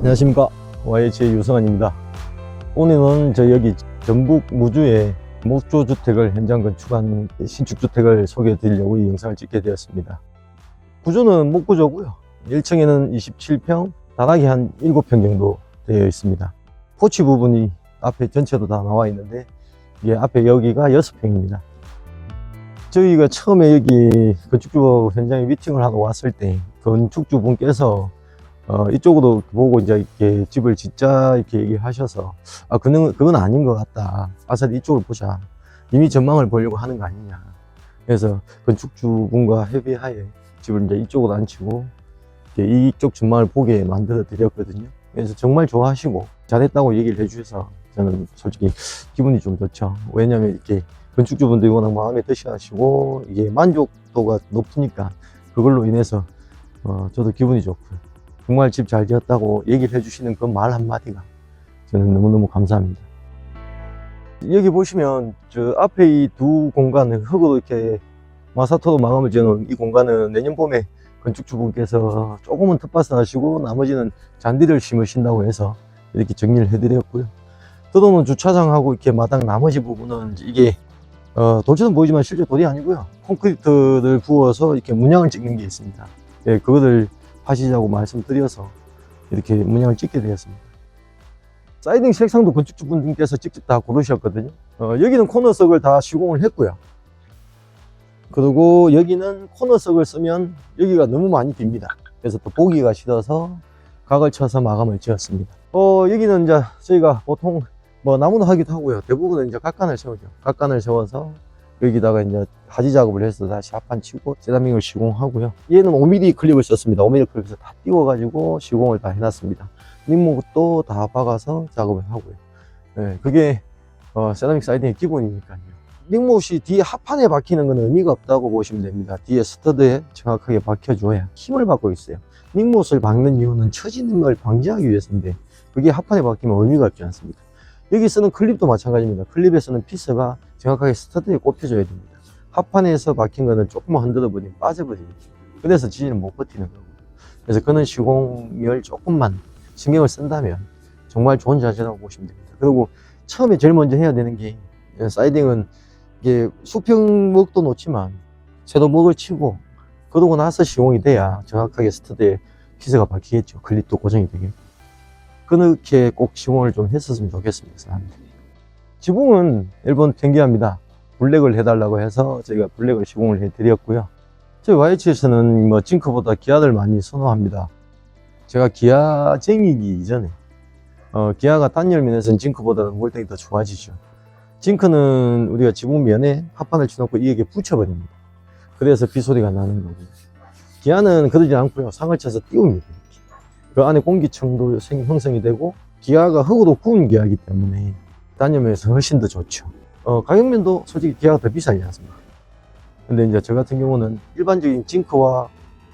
안녕하십니까, YH의 유성환입니다. 오늘은 여기 전북 무주에 목조주택을 현장 건축한 신축주택을 소개해 드리려고 이 영상을 찍게 되었습니다. 구조는 목구조고요. 1층에는 27평, 바닥이 한 7평 정도 되어 있습니다. 포치 부분이 앞에 전체도 다 나와 있는데, 이게 앞에 여기가 6평입니다. 저희가 처음에 여기 건축주 현장에 미팅을 하러 왔을 때 건축주분께서 이쪽으로 보고 이제 이렇게 집을 짓자 이렇게 얘기하셔서, 그건 아닌 것 같다. 아싸리 이쪽을 보자. 이미 전망을 보려고 하는 거 아니냐. 그래서 건축주분과 협의하에 집을 이제 이쪽으로 앉히고 이쪽 전망을 보게 만들어 드렸거든요. 그래서 정말 좋아하시고 잘했다고 얘기를 해주셔서 저는 솔직히 기분이 좀 좋죠. 왜냐면 이렇게 건축주분들이 워낙 마음에 드셔하시고 이게 만족도가 높으니까 그걸로 인해서 저도 기분이 좋고요. 정말 집 잘 지었다고 얘기를 해주시는 그 말 한마디가 저는 너무너무 감사합니다. 여기 보시면 저 앞에 이 두 공간은 흙으로 이렇게 마사토로 마감을 지어놓은 이 공간은 내년 봄에 건축주분께서 조금은 텃밭을 하시고 나머지는 잔디를 심으신다고 해서 이렇게 정리를 해드렸고요. 들어오는 주차장하고 이렇게 마당 나머지 부분은 이게 돌처럼 보이지만 실제 돌이 아니고요. 콘크리트를 부어서 이렇게 문양을 찍는 게 있습니다. 예, 그거를 하시자고 말씀드려서 이렇게 문양을 찍게 되었습니다. 사이딩 색상도 건축주분께서 직접 다 고르셨거든요. 여기는 코너석을 다 시공을 했고요. 그리고 여기는 코너석을 쓰면 여기가 너무 많이 빕니다. 그래서 또 보기가 싫어서 각을 쳐서 마감을 지었습니다. 여기는 이제 저희가 보통 나무도 하기도 하고요. 대부분은 이제 각간을 세우죠. 각간을 세워서 여기다가 이제 하지 작업을 해서 다시 합판 치고 세라믹을 시공하고요. 얘는 5mm 클립을 썼습니다. 5mm 클립에서 다 띄워가지고 시공을 다 해놨습니다. 닉목도 다 박아서 작업을 하고요. 네, 그게 세라믹 사이딩의 기본이니까요. 닉못이 뒤에 합판에 박히는 건 의미가 없다고 보시면 됩니다. 뒤에 스터드에 정확하게 박혀줘야 힘을 받고 있어요. 닉못을 박는 이유는 처지는 걸 방지하기 위해서인데 그게 합판에 박히면 의미가 없지 않습니다. 여기 쓰는 클립도 마찬가지입니다. 클립에 쓰는 피스가 정확하게 스터드에 꼽혀줘야 됩니다. 합판에서 박힌 거는 조금만 흔들어 버리면 빠져버립니다. 그래서 지지는 못 버티는 거고. 그래서 그는 시공을 조금만 신경을 쓴다면 정말 좋은 자재라고 보시면 됩니다. 그리고 처음에 제일 먼저 해야 되는 게 사이딩은 이게 수평목도 놓지만 섀도목을 치고 그러고 나서 시공이 돼야 정확하게 스터드에 피스가 박히겠죠. 클립도 고정이 되겠죠. 그렇게 꼭 시공을 좀 했었으면 좋겠습니다. 사람들이. 지붕은 일본 경기합니다. 블랙을 해달라고 해서 저희가 블랙을 시공을 해드렸고요. 저희 YH에서는 징크보다 기아를 많이 선호합니다. 제가 기아쟁이기 이전에 기아가 단열면에서는 징크보다는 월등히 더 좋아지죠. 징크는 우리가 지붕면에 합판을 쳐놓고 이에게 붙여버립니다. 그래서 비소리가 나는 거고, 기아는 그러지 않고요. 상을 쳐서 띄웁니다. 그 안에 공기층도 형성이 되고, 기아가 흙으로 구운 기아이기 때문에 단열면에서 훨씬 더 좋죠. 가격면도 솔직히 기아가 더 비싸지 않습니까? 근데 이제 저 같은 경우는 일반적인 징크와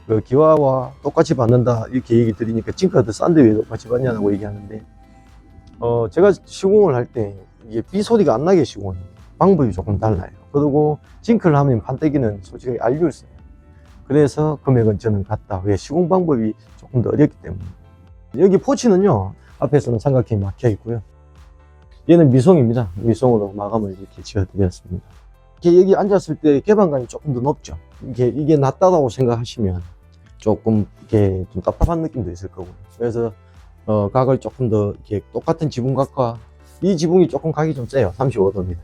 그 기아와 똑같이 받는다 이렇게 얘기 드리니까 징크가 더 싼데 왜 똑같이 받냐고 얘기하는데, 제가 시공을 할 때 이게 비소리가 안 나게 시공해요. 방법이 조금 달라요. 그리고 징크를 하면 판때기는 솔직히 알류를 써요. 그래서 금액은 저는 같다. 왜? 시공 방법이 조금 더 어렵기 때문에. 여기 포치는요, 앞에서는 삼각형이 막혀 있고요. 얘는 미송입니다. 미송으로 마감을 이렇게 지어드렸습니다. 이렇게 여기 앉았을 때 개방감이 조금 더 높죠. 이게 낮다고 생각하시면 조금 이렇게 좀 답답한 느낌도 있을 거고요. 그래서 각을 조금 더 이렇게 똑같은 지붕각과 이 지붕이 조금 각이 좀 세요. 35도입니다.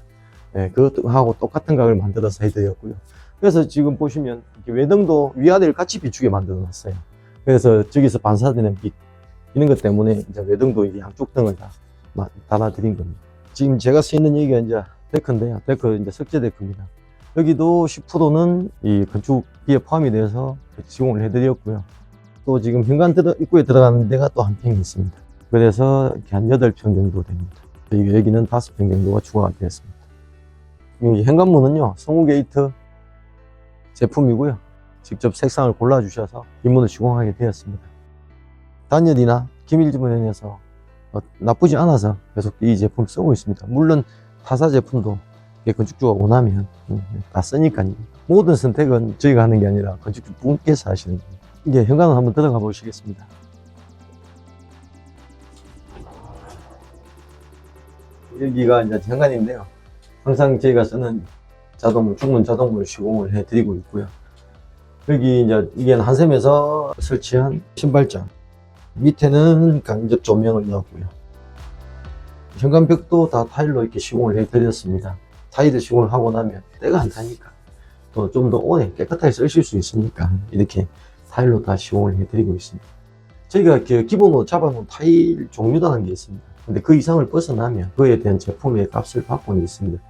네, 그것하고 똑같은 각을 만들어서 해드렸고요. 그래서 지금 보시면 외등도 위아래를 같이 비추게 만들어 놨어요. 그래서 저기서 반사되는 빛 이런 것 때문에 이제 외등도 이제 양쪽 등을 다 달아드린 겁니다. 지금 제가 서 있는 여기가 이제 데크인데요. 데크 이제 석재 데크입니다. 여기도 10%는 이 건축비에 포함이 돼서 시공을 해드렸고요. 또 지금 현관 입구에 들어가는 데가 또 한 평이 있습니다. 그래서 이렇게 한 8평 정도 됩니다. 여기는 5평 정도가 추가가 되었습니다. 이 현관문은요, 성우게이트 제품이고요. 직접 색상을 골라주셔서 입문을 시공하게 되었습니다. 단열이나 기밀지문에서 나쁘지 않아서 계속 이 제품 쓰고 있습니다. 물론 타사 제품도 건축주가 원하면 다 쓰니까요. 모든 선택은 저희가 하는 게 아니라 건축주 분께서 하시는 겁니다. 이제 현관을 한번 들어가 보시겠습니다. 여기가 이제 현관인데요. 항상 저희가 쓰는 자동문, 중문 자동문을 시공을 해드리고 있고요. 여기 이제 이게 한샘에서 설치한 신발장. 밑에는 간접 조명을 넣었고요. 현관벽도 다 타일로 이렇게 시공을 해드렸습니다. 타일을 시공을 하고 나면 때가 안 타니까 또 좀 더 오래 깨끗하게 쓰실 수 있으니까 이렇게 타일로 다 시공을 해드리고 있습니다. 저희가 기본으로 잡아놓은 타일 종류라는 게 있습니다. 근데 그 이상을 벗어나면 그에 대한 제품의 값을 받고는 있습니다.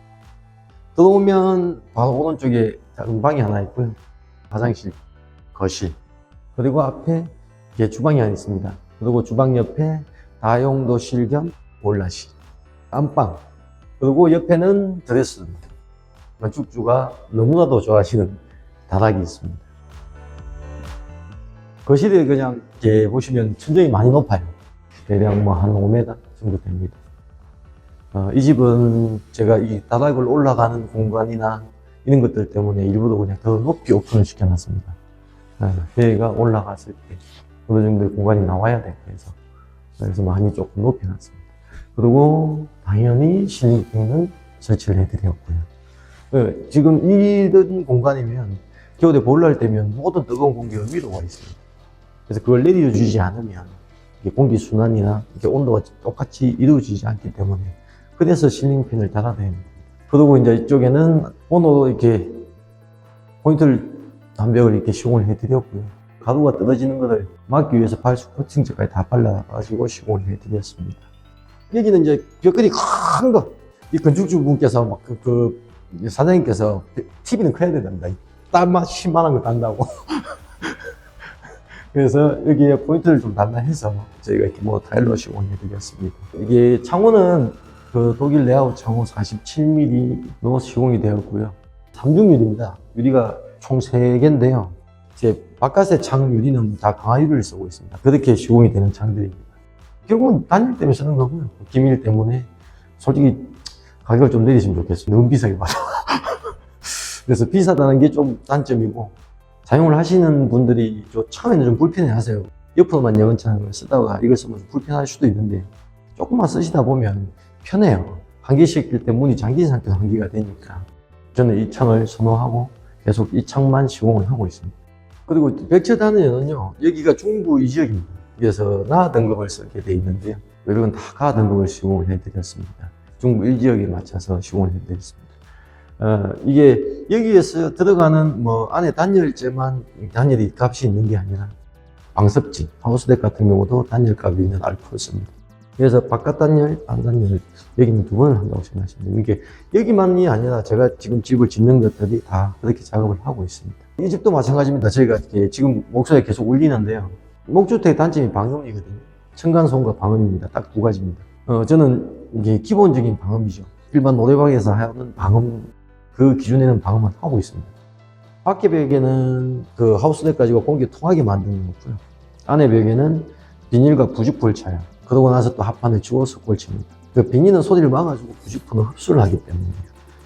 들어오면 바로 오른쪽에 작은 방이 하나 있고요. 화장실, 거실, 그리고 앞에 이게 주방이 하나 있습니다. 그리고 주방 옆에 다용도실 겸 보일러실, 안방, 그리고 옆에는 드레스. 건축주가 너무나도 좋아하시는 다락이 있습니다. 거실에 그냥 이렇게 보시면 천정이 많이 높아요. 대략 뭐 한 5m 정도 됩니다. 이 집은 제가 이 다락을 올라가는 공간이나 이런 것들 때문에 일부러 그냥 더 높이 오픈을 시켜놨습니다. 배가 올라갔을 때 어느 정도의 공간이 나와야 돼. 그래서 많이 조금 높여놨습니다. 그리고 당연히 실링팬은 설치를 해드렸고요. 지금 이런 공간이면 겨울에 보일러를 떼면 모든 뜨거운 공기가 위로 와 있습니다. 그래서 그걸 내려주지 않으면 공기 순환이나 온도가 똑같이 이루어지지 않기 때문에 그래서 실링팬을 달아야 됩니다. 그리고 이제 이쪽에는 온도로 이렇게 포인트를 담벽을 이렇게 시공을 해드렸고요. 가루가 떨어지는 것을 막기 위해서 발수 코팅제까지 다 발라가지고 시공을 해드렸습니다. 여기는 이제 벽걸이 큰 거, 이 건축주분께서 막 사장님께서 TV는 커야 된답니다. 땀만 10만원 거 단다고. 그래서 여기에 포인트를 좀 달라 해서 저희가 이렇게 뭐 타일로 시공을 해드렸습니다. 이게 창호는 독일 레아웃 창호 47mm로 시공이 되었고요. 3중 유리입니다. 유리가 총 3개인데요. 제 바깥의 창 유리는 다 강화유리를 쓰고 있습니다. 그렇게 시공이 되는 창들입니다. 결국은 단열 때문에 쓰는 거고요. 기밀 때문에 솔직히 가격을 좀 내리시면 좋겠어요. 너무 비싸게 받아. 그래서 비싸다는 게 좀 단점이고, 사용을 하시는 분들이 처음에는 좀 불편해 하세요. 옆으로만 영원창을 쓰다가 이걸 쓰면 좀 불편할 수도 있는데, 조금만 쓰시다 보면 편해요. 환기식 낄 때 문이 잠긴 상태로 환기가 되니까. 저는 이 창을 선호하고 계속 이 창만 시공을 하고 있습니다. 그리고 벽체 단열은요, 여기가 중부 이 지역입니다. 그래서 나 등급을 쓰게 돼 있는데요. 여기는 다 가 등급을 시공을 해드렸습니다. 중부 1지역에 맞춰서 시공을 해드렸습니다. 이게 여기에서 들어가는 안에 단열재만 단열이 값이 있는 게 아니라 방습지, 하우스덱 같은 경우도 단열값이 있는 알코올 씁니다. 그래서 바깥 단열, 안 단열 여기는 2번을 한다고 생각하시면 됩니다. 이게 여기만이 아니라 제가 지금 집을 짓는 것들이 다 그렇게 작업을 하고 있습니다. 이 집도 마찬가지입니다. 저희가 지금 목소리가 계속 울리는데요. 목주택 단점이 방음이거든요. 층간소음과 방음입니다. 딱 2가지입니다. 저는 이게 기본적인 방음이죠. 일반 노래방에서 하는 방음, 그 기준에는 방음을 하고 있습니다. 밖에 벽에는 하우스덱 가지고 공기 통하게 만드는 거고요. 안에 벽에는 비닐과 부직포를 쳐요. 그러고 나서 또 합판을 치워서 꼴칩니다. 비닐은 소리를 막아주고 부직포는 흡수를 하기 때문이에요.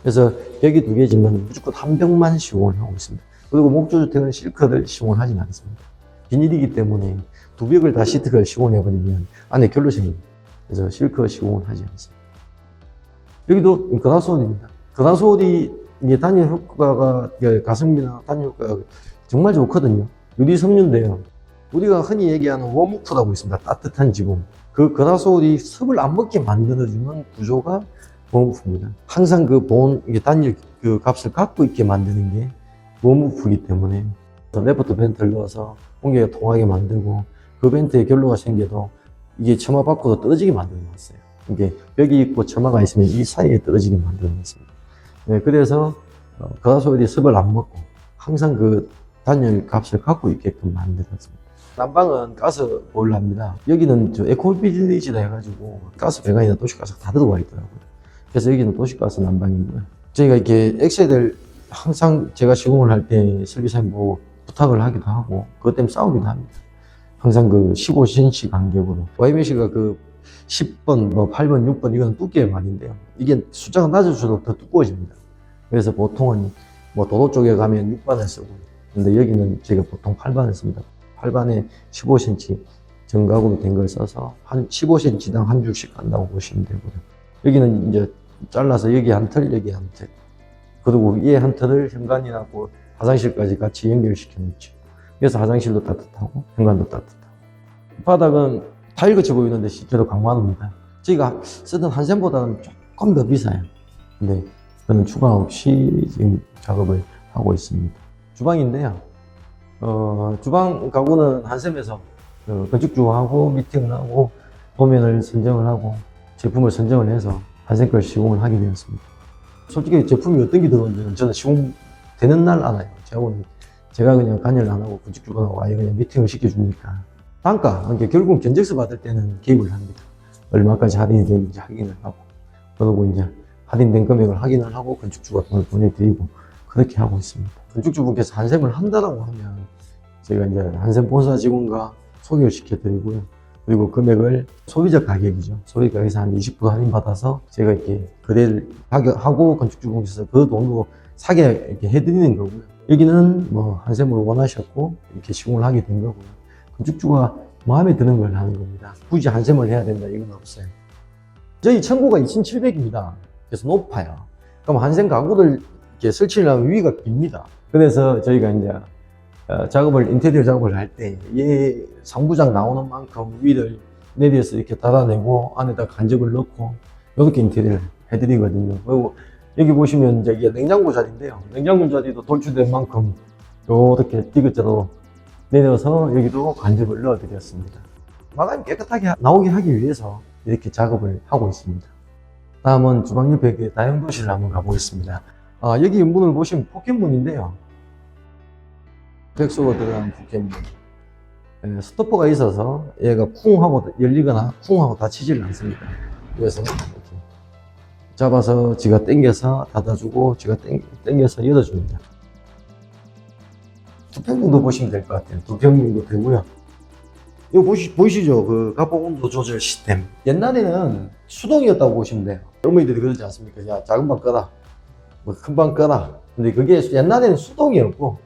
그래서 벽이 2개 지면 무조건 한 벽만 시공을 하고 있습니다. 그리고 목조주택은 실크를 시공을 하진 않습니다. 비닐이기 때문에 2벽을 다 시트를 시공해버리면 안에 결로생깁니다. 그래서 실크 시공을 하지 않습니다. 여기도 그라솔입니다. 그라솔이 단열 효과가, 가성비나 단열 효과가 정말 좋거든요. 유리 섬유인데요. 우리가 흔히 얘기하는 웜우프라고 있습니다. 따뜻한 지붕. 그 그라솔이 습을 안 먹게 만들어주는 구조가 웜우프입니다. 항상 단열 값을 갖고 있게 만드는 게 웜우프이기 때문에 레버트 벤트를 넣어서 공기가 통하게 만들고 그 벤트에 결로가 생겨도 이게 처마 밖으로 떨어지게 만들어 놨어요. 이게 벽이 있고 처마가 있으면 이 사이에 떨어지게 만들어 놨습니다. 네, 그래서 그라솔이 습을 안 먹고 항상 단열 값을 갖고 있게끔 만들었습니다. 난방은 가스 보일러입니다. 여기는 에코빌리지라 해가지고 가스 배관이나 도시가스가 다 들어와 있더라고요. 그래서 여기는 도시가스 난방이고요. 저희가 이렇게 엑셀을 항상 제가 시공을 할 때 설계사님 보고 부탁을 하기도 하고 그것 때문에 싸우기도 합니다. 항상 15cm 간격으로. YMC가 10번, 8번, 6번 이건 두께의 말인데요. 이게 숫자가 낮아질수록 더 두꺼워집니다. 그래서 보통은 도로 쪽에 가면 6반을 쓰고, 근데 여기는 제가 보통 8반을 씁니다. 8반에 15cm 정각으로 된 걸 써서 한 15cm당 한 줄씩 간다고 보시면 되고요. 여기는 이제 잘라서 여기 한 털, 여기 한 털. 그리고 위에 한 털을 현관이나 뭐 화장실까지 같이 연결시켜 놓죠. 그래서 화장실도 따뜻하고 현관도 따뜻하고. 바닥은 타일같이 보이는데 실제로 강마루입니다. 저희가 쓰던 한샘보다는 조금 더 비싸요. 근데 저는 추가 없이 지금 작업을 하고 있습니다. 주방인데요. 주방 가구는 한샘에서 건축주하고 미팅을 하고 도면을 선정을 하고 제품을 선정을 해서 한샘 걸 시공을 하게 되었습니다. 솔직히 제품이 어떤 게 들어오는지는 저는 시공되는 날 알아요. 제가 그냥 관여를 안 하고 건축주하고 아예 그냥 미팅을 시켜주니까. 단가, 그러니까 결국 견적서 받을 때는 개입을 합니다. 얼마까지 할인이 되는지 확인을 하고, 그러고 이제 할인된 금액을 확인을 하고 건축주가 돈을 보내드리고 그렇게 하고 있습니다. 건축주분께서 한샘을 한다라고 하면 제가 이제 한샘 본사 직원과 소개를 시켜드리고요. 그리고 금액을 소비자 가격이죠. 소비자 가격에서 한 20% 할인받아서 제가 이렇게 거래를 하고 건축주분께서 그 돈으로 사게 이렇게 해드리는 거고요. 여기는 뭐 한샘을 원하셨고 이렇게 시공을 하게 된 거고요. 건축주가 마음에 드는 걸 하는 겁니다. 굳이 한샘을 해야 된다 이건 없어요. 저희 층고가 2,700입니다. 그래서 높아요. 그럼 한샘 가구들 이렇게 설치를 하면 위가 깁니다. 그래서 저희가 이제 인테리어 작업을 할 때 얘 상부장 나오는 만큼 위를 내려서 이렇게 닫아내고 안에다 간접을 넣고 이렇게 인테리어를 해드리거든요. 그리고 여기 보시면 이제 이게 냉장고 자리인데요. 냉장고 자리도 돌출된 만큼 이렇게 디귿자로 내려서 여기도 간접을 넣어드렸습니다. 마감이 깨끗하게 나오게 하기 위해서 이렇게 작업을 하고 있습니다. 다음은 주방 옆에 다용도실을 한번 가보겠습니다. 여기 문을 보시면 포켓문인데요. 백수가 들어간 포켓문. 스토퍼가 있어서 얘가 쿵 하고 열리거나 쿵 하고 닫히지를 않습니다. 그래서 이렇게 잡아서 지가 당겨서 닫아주고 지가 당겨서 열어줍니다. 2평 정도 보시면 될 것 같아요. 2평 정도 되고요. 이거 보이시죠? 그 가폭 온도 조절 시스템. 옛날에는 수동이었다고 보시면 돼요. 어머니들이 그러지 않습니까? 야, 작은 방 꺼라. 뭐 큰 방 꺼라. 근데 그게 옛날에는 수동이었고,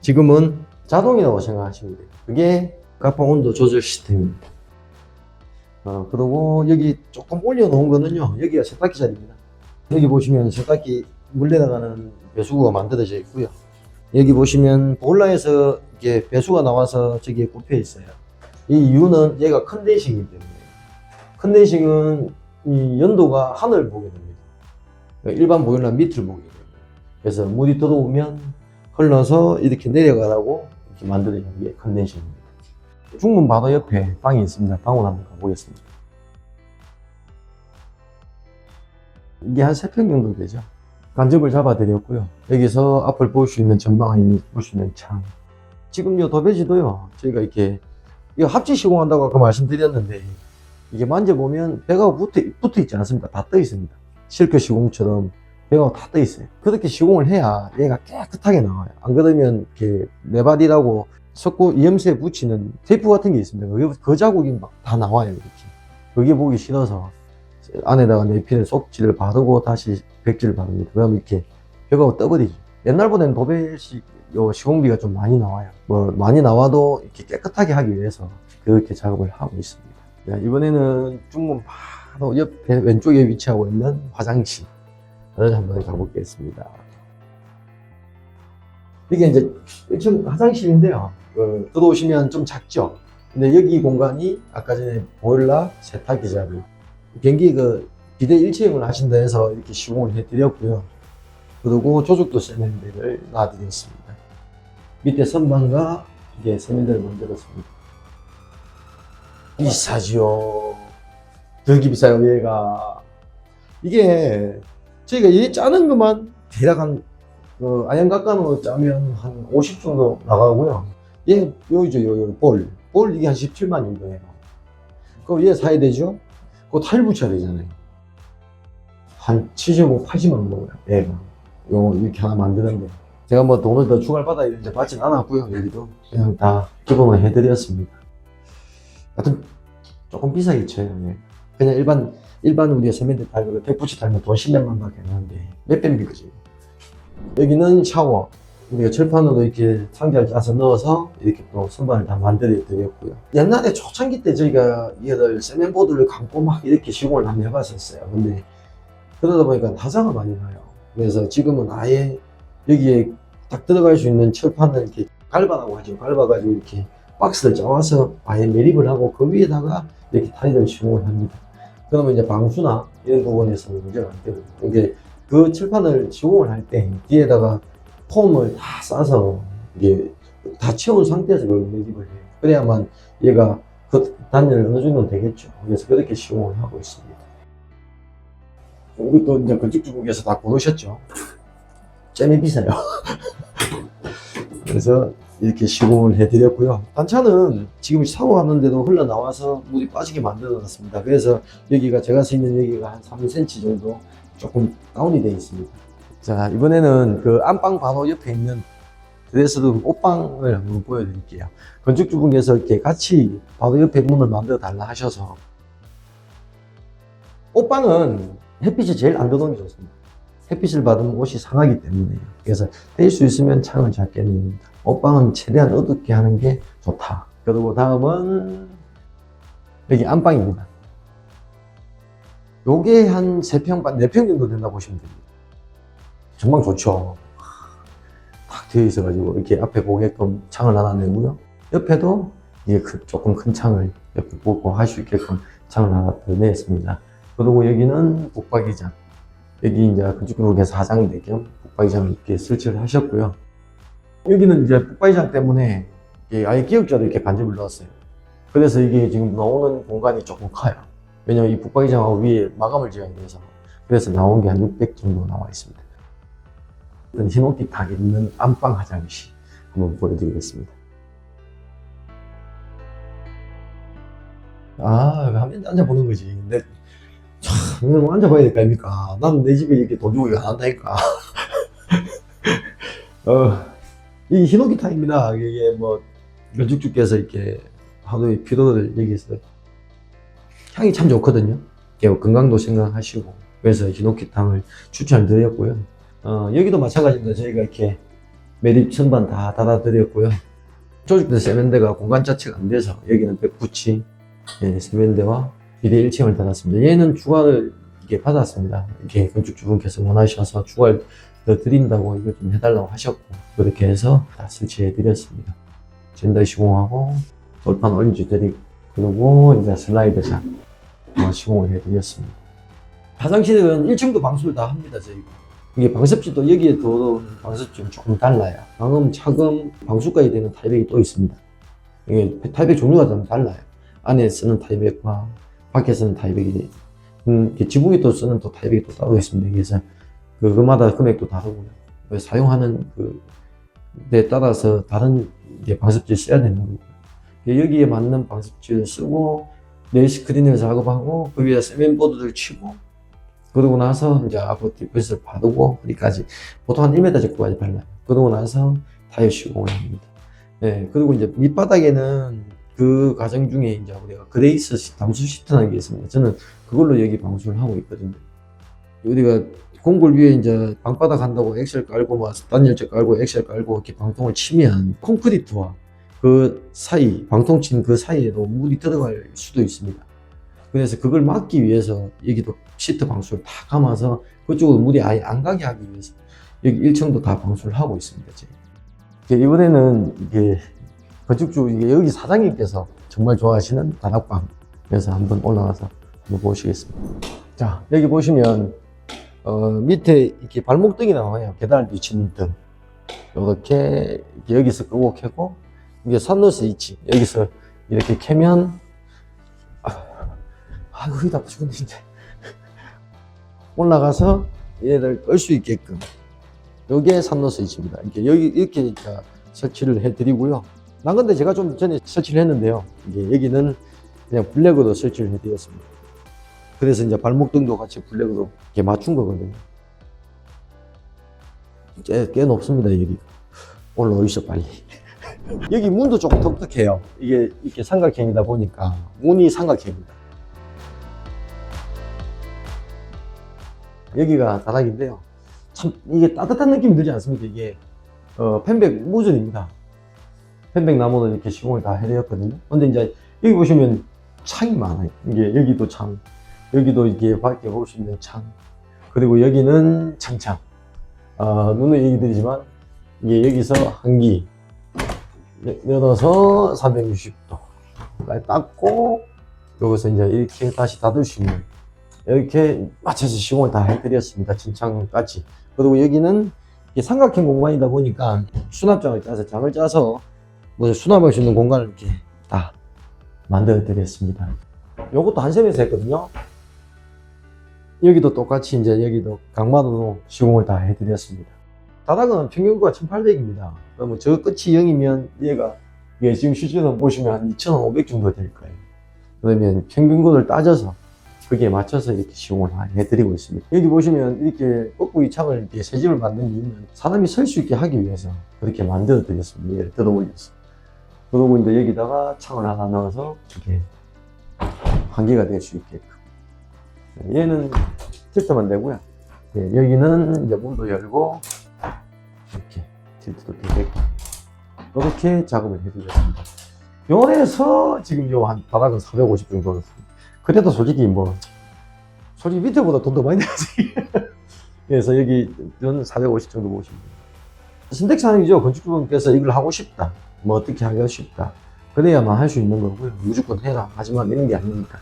지금은 자동이라고 생각하시면 돼요. 그게 가폭 온도 조절 시스템입니다. 그리고 여기 조금 올려놓은 거는요, 여기가 세탁기 자리입니다. 여기 보시면 세탁기 물 내려가는 배수구가 만들어져 있고요. 여기 보시면 보일러에서 이게 배수가 나와서 저기에 굽혀 있어요. 이 이유는 얘가 컨덴싱이기 때문에. 컨덴싱은 이 연도가 하늘을 보게 됩니다. 일반 보일러 밑을 보게 됩니다. 그래서 물이 들어오면 흘러서 이렇게 내려가라고 이렇게 만들어진 게 컨덴싱입니다. 중문 바로 옆에 방이 있습니다. 방으로 한번 가보겠습니다. 이게 한 3평 정도 되죠. 간접을 잡아드렸고요. 여기서 앞을 볼 수 있는 전방에 볼 수 있는 창. 지금 이 도배지도요. 저희가 이렇게 이거 합지 시공한다고 아까 말씀드렸는데 이게 만져보면 배가 붙어 있지 않습니까? 다 떠 있습니다. 실크 시공처럼 배가 다 떠 있어요. 그렇게 시공을 해야 얘가 깨끗하게 나와요. 안 그러면 이렇게 네바디라고 석고 이염새 붙이는 테이프 같은 게 있습니다. 그 자국이 막 다 나와요. 이렇게. 그게 보기 싫어서 안에다가 네피넬 속지를 바르고 다시 백지를 바릅니다. 그러면 이렇게 벽하고 떠버리죠. 옛날보다는 도배식 시공비가 좀 많이 나와요. 뭐 많이 나와도 이렇게 깨끗하게 하기 위해서 그렇게 작업을 하고 있습니다. 자, 이번에는 중문 바로 옆에 왼쪽에 위치하고 있는 화장실을 한번 가보겠습니다. 이게 이제 1층 화장실인데요. 들어오시면 좀 작죠. 근데 여기 공간이 아까 전에 보일러, 세탁기 자리, 변기 비대 일체형을 하신다 해서 이렇게 시공을 해드렸고요. 그리고 조죽도 세면대를 놔드렸습니다. 밑에 선반과 이게 세면대를 만들었습니다. 비싸지요. 되게 비싸요, 얘가. 이게 저희가 얘 짜는 것만 대략 한 아연각관으로 짜면 한 50 정도 나가고요. 얘 요이죠, 볼 이게 한 17만 정도예요. 그럼 얘 사야 되죠? 그거 타일 붙여야 되잖아요. 한 75, 80만 원 먹어요, 얘가. 이렇게 하나 만드는데. 제가 뭐 돈을 더 추가를 받아야 되는지 받진 않았고요, 여기도. 그냥 다 기본으로 해드렸습니다. 하여튼, 조금 비싸게 쳐요, 네. 그냥 일반 우리가 세면대 달고 백붙이 달면 돈 10몇만 밖에 안 하는데, 몇 배입니까, 지금? 여기는 샤워. 우리가 철판으로 이렇게 상자를 짜서 넣어서 이렇게 또 선반을 다 만들어 드렸고요. 옛날에 초창기 때 저희가 얘를 세면보드를 감고 막 이렇게 시공을 한번 해봤었어요. 근데 그러다 보니까 하자가 많이 나요. 그래서 지금은 아예 여기에 딱 들어갈 수 있는 철판을 이렇게 갈바라고 하죠. 갈바가지고 이렇게 박스를 짜와서 아예 매립을 하고 그 위에다가 이렇게 타일을 시공을 합니다. 그러면 이제 방수나 이런 부분에서는 문제가 안 되거든요. 이게 그 철판을 시공을 할 때 뒤에다가 폼을 다 싸서 이게 다 채운 상태에서 그걸 매립을 해요. 그래야만 얘가 그 단열이 어느 정도 되겠죠. 그래서 그렇게 시공을 하고 있습니다. 이것도 이제 건축주국에서 다 고르셨죠. 잼이 비싸요. 그래서 이렇게 시공을 해드렸고요. 단차는 지금 샤워하는데도 흘러나와서 물이 빠지게 만들어 놨습니다. 그래서 여기가 제가 서 있는 여기가 한 3cm 정도 조금 다운이 되어 있습니다. 자, 이번에는 그 안방 바로 옆에 있는 드레스룸 옷방을 한번 보여드릴게요. 건축주분께서 이렇게 같이 바로 옆에 문을 만들어 달라 하셔서 옷방은 햇빛이 제일 안 들어오는 게 좋습니다. 햇빛을 받으면 옷이 상하기 때문에요. 그래서 뗄 수 있으면 창을 잘 깨냅니다. 옷방은 최대한 어둡게 하는 게 좋다. 그리고 다음은 여기 안방입니다. 요게 한 3평 반, 4평 정도 된다 보시면 됩니다. 정말 좋죠. 딱 되어 있어가지고 이렇게 앞에 보게끔 창을 하나 내고요. 옆에도 이게 조금 큰 창을 옆에 보고 할 수 있게끔 창을 하나 더 냈습니다. 그리고 여기는 북박이장. 여기 이제 건축국에서 하장대 겸 북박이장을 이렇게 설치를 하셨고요. 여기는 이제 북박이장 때문에 아예 기역자도 이렇게 간접을 넣었어요. 그래서 이게 지금 나오는 공간이 조금 커요. 왜냐면 이 북박이장하고 위에 마감을 지어야 돼서. 그래서 나온 게 한 600 정도 나와 있습니다. 흰옥기 탁 있는 안방 화장실 한번 보여드리겠습니다. 화면 앉아보는 거지. 근데 참, 앉아봐야 될 거 아닙니까? 나는 내 집에 이렇게 돈 주고 이거 안 한다니까. 이 흰옥기 탁입니다. 이게 뭐 건축주께서 이렇게 하루의 피로를 여기서 향이 참 좋거든요. 건강도 생각하시고 그래서 흰옥기탕을 추천드렸고요. 여기도 마찬가지입니다. 저희가 이렇게 매립 선반 다 달아드렸고요. 조직된 세면대가 공간 자체가 안 돼서 여기는 109치 세면대와 비대 1층을 달았습니다. 얘는 추가를 이렇게 받았습니다. 이렇게 건축주분께서 원하셔서 추가를 더 드린다고 이걸 좀 해달라고 하셨고 그렇게 해서 다 설치해 드렸습니다. 젠더 시공하고 돌판 올인지 드리고 그리고 이제 슬라이드장 시공을 해 드렸습니다. 화장실은 1층도 방수를 다 합니다. 저희가 이게 방습지도 여기에 들어오는 방습지는 조금 달라요. 방음, 차금, 방수까지 되는 타입백이 또 있습니다. 이게 타입백 종류가 좀 달라요. 안에 쓰는 타입백과 밖에 쓰는 타입백이 지붕에 또 쓰는 또 타입백이 또 따로 있습니다. 그래서 그마다 금액도 다르고요. 사용하는 데 따라서 다른 방습지를 써야 되는 거고요. 여기에 맞는 방습지를 쓰고 내일 스크린을 작업하고 그 위에 세면보드를 치고 그러고 나서 이제 앞으로 뒷붓을 바르고 어디까지 보통 한 1m 정도까지 발라요. 그러고 나서 타일 시공을 합니다. 네, 그리고 이제 밑바닥에는 그 과정 중에 이제 우리가 그레이스 방수 시트라는 게 있습니다. 저는 그걸로 여기 방수를 하고 있거든요. 우리가 공굴 위에 이제 방바닥 한다고 엑셀 깔고 뭐 단열재 깔고 엑셀 깔고 이렇게 방통을 치면 콘크리트와 그 사이 방통 친 그 사이에도 물이 들어갈 수도 있습니다. 그래서 그걸 막기 위해서 여기도 시트 방수를 다 감아서 그쪽으로 물이 아예 안 가게 하기 위해서 여기 1층도 다 방수를 하고 있습니다. 이번에는 이게 건축주 여기 사장님께서 정말 좋아하시는 다락방 그래서 한번 올라가서 한번 보시겠습니다. 자, 여기 보시면 밑에 이렇게 발목등이 나와요. 계단을 비치는 등. 이렇게 여기서 끄고 켜고 이게 산노스 있지. 여기서 이렇게 켜면 거의 다 죽었네 진짜. 올라가서 얘를 끌 수 있게끔 요게 산노스 있습니다. 이렇게 설치를 해드리고요. 난 근데 제가 좀 전에 설치를 했는데요. 여기는 그냥 블랙으로 설치를 해드렸습니다. 그래서 이제 발목등도 같이 블랙으로 이렇게 맞춘 거거든요. 꽤 높습니다, 여기. 올라오시죠, 빨리. 여기 문도 조금 독특해요. 이게 이렇게 삼각형이다 보니까 문이 삼각형입니다. 여기가 다락인데요. 참 이게 따뜻한 느낌이 들지 않습니까? 이게 펜백 무전입니다. 펜백 나무는 이렇게 시공을 다 해드렸거든요. 근데 이제 여기 보시면 창이 많아요. 이게 여기도 창, 여기도 이게 밖에 보시면 창, 그리고 여기는 창창. 눈에 얘기 드리지만 이게 여기서 한기 열어서 360도 닦고 여기서 이제 이렇게 다시 닫을 수 있는, 이렇게 맞춰서 시공을 다 해드렸습니다. 진창까지. 그리고 여기는 삼각형 공간이다 보니까 수납장을 짜서 장을 짜서 뭐 수납할 수 있는 공간을 이렇게 다 만들어 드렸습니다. 요것도 한샘에서 했거든요. 여기도 똑같이 이제 여기도 강마루로 시공을 다 해드렸습니다. 다닥은 평균고가 1800입니다. 그러면 저 끝이 0이면 얘가 지금 실제로 보시면 한 2500 정도 될 거예요. 그러면 평균고를 따져서 거기에 맞춰서 이렇게 시공을 해드리고 있습니다. 여기 보시면 이렇게 뻐꾸기 창을 이렇게 새 집을 만든 이유는 사람이 설 수 있게 하기 위해서 그렇게 만들어 드렸습니다. 얘를 뜯어 올렸어. 그러고 이제 여기다가 창을 하나 넣어서 이렇게 한계가 될 수 있게끔. 얘는 틸트만 되고요. 여기는 이제 문도 열고 이렇게 틸트도 되고 이렇게 작업을 해드렸습니다. 요래서 지금 요 한 바닥은 450 정도 됐습니다. 그래도 솔직히 솔직히 밑에보다 돈 더 많이 들었지. 그래서 여기는 450 정도 보시면 됩니다. 선택사항이죠. 건축주분께서 이걸 하고 싶다, 뭐 어떻게 하고 싶다, 그래야만 할 수 있는 거고요. 무조건 해라, 하지만 이런 게 아니니까.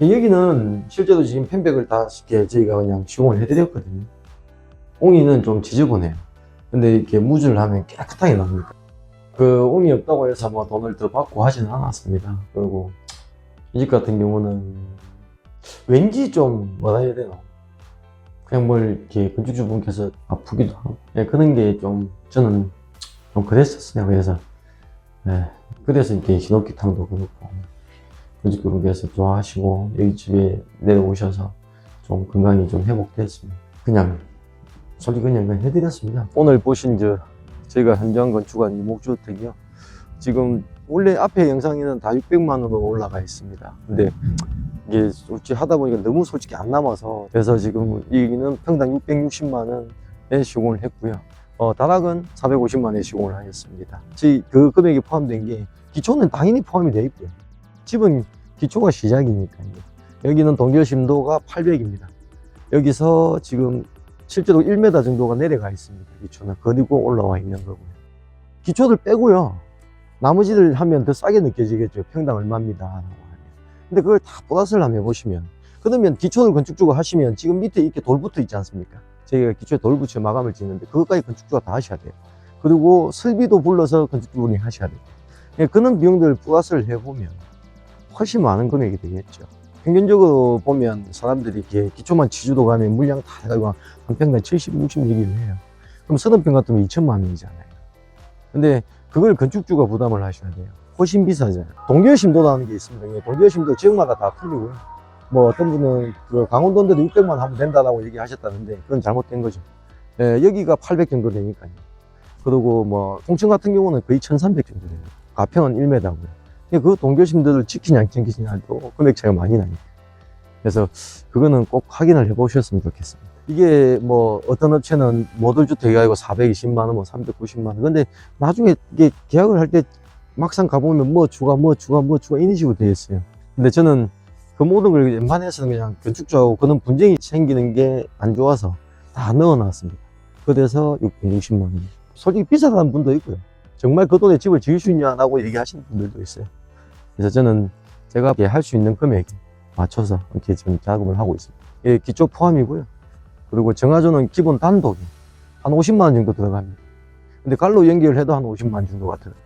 여기는 실제로 지금 펜백을 다 쉽게 저희가 그냥 시공을 해드렸거든요. 옹이는 좀 지저분해요. 근데 이렇게 무주를 하면 깨끗하게 나옵니다. 그 옹이 없다고 해서 뭐 돈을 더 받고 하지는 않았습니다. 그리고 이 집 같은 경우는 왠지 좀 뭐라 해야 되나, 그냥 뭘 이렇게 건축주분께서 아프기도 하고, 그런 게 좀 저는 좀 그랬었어요. 그래서 이렇게 흰옥기탕도 그렇고 건축주분께서 좋아하시고 여기 집에 내려오셔서 좀 건강이 좀 회복됐습니다. 그냥 솔직히 그냥 해드렸습니다. 오늘 보신 저희가 현장 건축한 이 목주택이요, 지금 원래 앞에 영상에는 다 600만 원으로 올라가 있습니다. 근데 이게 솔직히 하다 보니까 너무 솔직히 안 남아서, 그래서 지금 여기는 평당 660만 원에 시공을 했고요. 다락은 450만 원에 시공을 하였습니다. 그 금액이 포함된 게 기초는 당연히 포함이 되어 있고요. 집은 기초가 시작이니까요. 여기는 동결 심도가 800입니다. 여기서 지금 실제로 1m 정도가 내려가 있습니다. 기초는 그리고 올라와 있는 거고요. 기초를 빼고요, 나머지를 하면 더 싸게 느껴지겠죠. 평당 얼마입니다 라고 하면. 근데 그걸 다 플러스를 한번 해보시면, 그러면 기초를 건축주가 하시면 지금 밑에 이렇게 돌 붙어 있지 않습니까? 저희가 기초에 돌 붙여 마감을 짓는데 그것까지 건축주가 다 하셔야 돼요. 그리고 설비도 불러서 건축주분이 하셔야 돼요. 그런 비용들을 플러스를 해보면 훨씬 많은 금액이 되겠죠. 평균적으로 보면 사람들이 이렇게 기초만 지주도 가면 물량 다 해가지고 한 평당 70, 60 얘기를 해요. 그럼 30평 같으면 2천만 원이잖아요. 근데 그걸 건축주가 부담을 하셔야 돼요. 훨씬 비싸잖아요. 동결심도라는 게 있습니다. 동결심도 지역마다 다 틀리고요. 뭐 어떤 분은 그 강원도인데도 600만 원 하면 된다라고 얘기하셨다는데 그건 잘못된 거죠. 여기가 800 정도 되니까요. 그리고 뭐 통천 같은 경우는 거의 1300 정도 됩니다. 가평은 1m고요. 그 동결심도를 지키냐 안 지키냐도 금액 차이가 많이 나니까. 그래서 그거는 꼭 확인을 해보셨으면 좋겠습니다. 이게 뭐 어떤 업체는 모듈주택이 아니고 420만 원, 뭐 390만 원. 근데 나중에 이게 계약을 할 때 막상 가보면 뭐 추가 이런 식으로 되어 있어요. 근데 저는 그 모든 걸 웬만해서는 그냥 건축주하고 그런 분쟁이 생기는 게 안 좋아서 다 넣어놨습니다. 그래서 660만 원. 솔직히 비싸다는 분도 있고요. 정말 그 돈에 집을 지을 수 있냐라고 얘기하시는 분들도 있어요. 그래서 저는 제가 할 수 있는 금액에 맞춰서 이렇게 지금 작업을 하고 있습니다. 이게 기초 포함이고요. 그리고 정화조는 기본 단독이 한 50만 원 정도 들어갑니다. 근데 갈로 연결해도 한 50만 원 정도가 들어가요.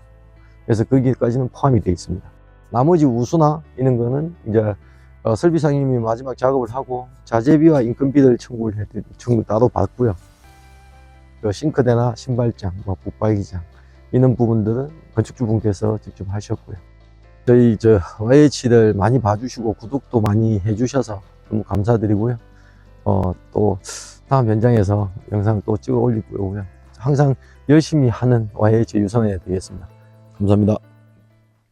그래서 거기까지는 포함이 되어 있습니다. 나머지 우수나 이런 거는 이제 설비상님이 마지막 작업을 하고 자재비와 인건비를 청구를 따로 받고요. 싱크대나 신발장, 뭐 붙박이장 이런 부분들은 건축주분께서 직접 하셨고요. 저희 YH를 많이 봐주시고 구독도 많이 해주셔서 너무 감사드리고요. 또 다음 현장에서 영상 또 찍어 올릴 거고요. 항상 열심히 하는 YH 유선해 드리겠습니다. 감사합니다.